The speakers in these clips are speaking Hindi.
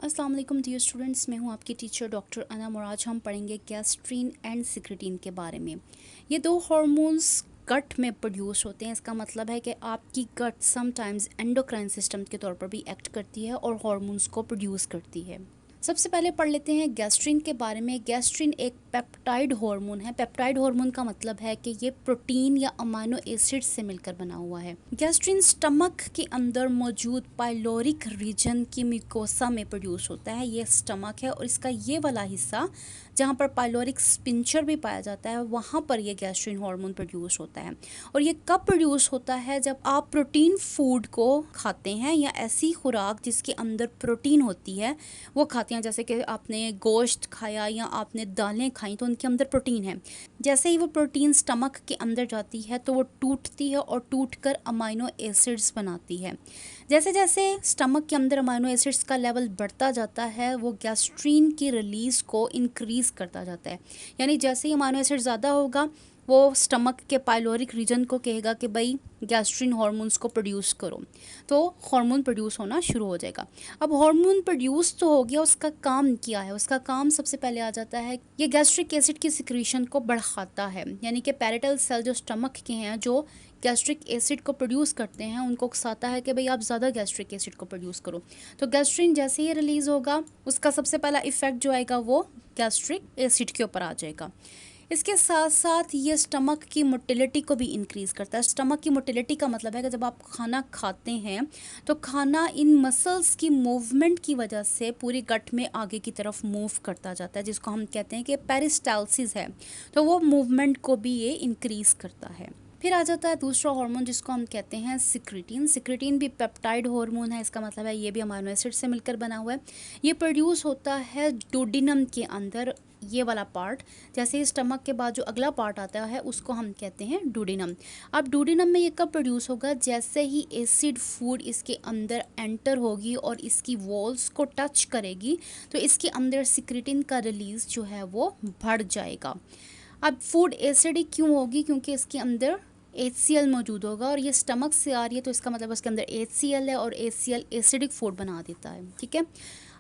अस्सलाम वालेकुम डियर स्टूडेंट्स, मैं हूं आपकी टीचर डॉक्टर अनम और आज हम पढ़ेंगे गैस्ट्रीन एंड सिक्रेटिन के बारे में। ये दो हार्मोन्स गट में प्रोड्यूस होते हैं। इसका मतलब है कि आपकी गट समटाइम्स एंडोक्राइन सिस्टम के तौर पर भी एक्ट करती है और हार्मोन्स को प्रोड्यूस करती है। सबसे पहले पढ़ लेते हैं गैस्ट्रीन के बारे में। गैस्ट्रीन एक पेप्टाइड हार्मोन है। पेप्टाइड हार्मोन का मतलब है कि ये प्रोटीन या अमाइनो एसिड से मिलकर बना हुआ है। गैस्ट्रीन स्टमक के अंदर मौजूद पाइलोरिक रीजन की म्यूकोसा में प्रोड्यूस होता है। ये स्टमक है और इसका ये वाला हिस्सा जहाँ पर पाइलोरिक स्पिंचर भी पाया जाता है, वहाँ पर ये गैस्ट्रीन हार्मोन प्रोड्यूस होता है। और ये कब प्रोड्यूस होता है? जब आप प्रोटीन फूड को खाते हैं या ऐसी खुराक जिसके अंदर प्रोटीन होती है वो खाते हैं। जैसे कि आपने गोश्त खाया या आपने दालें खाई तो उनके अंदर प्रोटीन है। जैसे ही वो प्रोटीन स्टमक के अंदर जाती है तो वो टूटती है और टूटकर अमाइनो एसिड्स बनाती है। जैसे जैसे स्टमक के अंदर अमाइनो एसिड्स का लेवल बढ़ता जाता है वो गैस्ट्रीन की रिलीज़ को इंक्रीज़ करता जाता है। यानी जैसे ही अमाइनो एसिड ज़्यादा होगा वो स्टमक के पाइलोरिक रीजन को कहेगा कि भाई गैस्ट्रीन हार्मोन्स को प्रोड्यूस करो, तो हार्मोन प्रोड्यूस होना शुरू हो जाएगा। अब हार्मोन प्रोड्यूस तो हो गया, उसका काम क्या है? उसका काम सबसे पहले आ जाता है ये गैस्ट्रिक एसिड की सिक्रीशन को बढ़ाता है। यानी कि पैरेटल सेल जो स्टमक के हैं जो गैस्ट्रिक एसिड को प्रोड्यूस करते हैं उनको उकसाता है कि भाई आप ज़्यादा गैस्ट्रिक एसिड को प्रोड्यूस करो। तो गैस्ट्रीन जैसे ही रिलीज़ होगा उसका सबसे पहला इफेक्ट जो आएगा वो गैस्ट्रिक एसिड के ऊपर आ जाएगा। इसके साथ साथ ये स्टमक की मोटिलिटी को भी इंक्रीज़ करता है। स्टमक की मोटिलिटी का मतलब है कि जब आप खाना खाते हैं तो खाना इन मसल्स की मूवमेंट की वजह से पूरी गट में आगे की तरफ मूव करता जाता है, जिसको हम कहते हैं कि पेरिस्टाल्सिस है। तो वो मूवमेंट को भी ये इंक्रीज़ करता है। फिर आ जाता है दूसरा हार्मोन जिसको हम कहते हैं सिक्रेटिन। सिक्रेटिन भी पेप्टाइड हार्मोन है। इसका मतलब है ये भी अमाइनो एसिड से मिलकर बना हुआ है। ये प्रोड्यूस होता है डोडिनम के अंदर, ये वाला पार्ट। जैसे स्टमक के बाद जो अगला पार्ट आता है उसको हम कहते हैं डोडिनम। अब डोडिनम में ये कब प्रोड्यूस होगा? जैसे ही एसिड फूड इसके अंदर एंटर होगी और इसकी वॉल्स को टच करेगी तो इसके अंदर सिक्रेटिन का रिलीज़ जो है वो बढ़ जाएगा। अब फूड एसिडिक क्यों होगी? क्योंकि इसके अंदर HCl मौजूद होगा और ये स्टमक से आ रही है तो इसका मतलब उसके अंदर HCl है और HCl एसिडिक फूड बना देता है। ठीक है,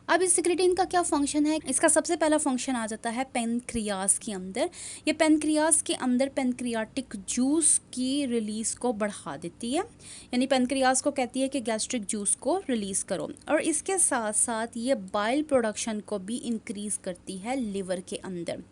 अब इस सिक्रेटिन का क्या फंक्शन है? इसका सबसे पहला फंक्शन आ जाता है पेनक्रियास के अंदर। ये पेनक्रियास के अंदर पेनक्रियाटिक जूस की रिलीज़ को बढ़ा देती है। यानी पेनक्रियास को कहती है कि गैस्ट्रिक जूस को रिलीज़ करो। और इसके साथ साथ ये बाइल प्रोडक्शन को भी इंक्रीज़ करती है लिवर के अंदर।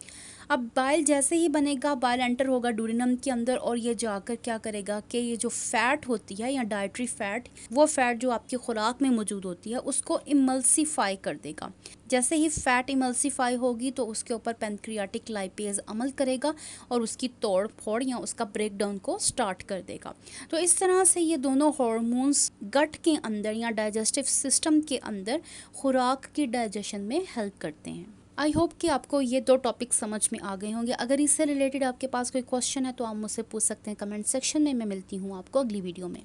अब बाइल जैसे ही बनेगा, बाइल एंटर होगा डूडिनम के अंदर और ये जाकर क्या करेगा कि ये जो फैट होती है या डाइटरी फैट, वो फैट जो आपकी खुराक में मौजूद होती है उसको इमल्सीफाई कर देगा। जैसे ही फैट इमल्सीफाई होगी तो उसके ऊपर पेनक्रियाटिक लाइपेज अमल करेगा और उसकी तोड़ फोड़ या उसका ब्रेक डाउन को स्टार्ट कर देगा। तो इस तरह से ये दोनों हार्मोन्स गट के अंदर या डाइजेस्टिव सिस्टम के अंदर खुराक की डाइजेशन में हेल्प करते हैं। आई होप कि आपको ये दो टॉपिक समझ में आ गए होंगे। अगर इससे रिलेटेड आपके पास कोई क्वेश्चन है तो आप मुझसे पूछ सकते हैं कमेंट सेक्शन में। मैं मिलती हूँ आपको अगली वीडियो में।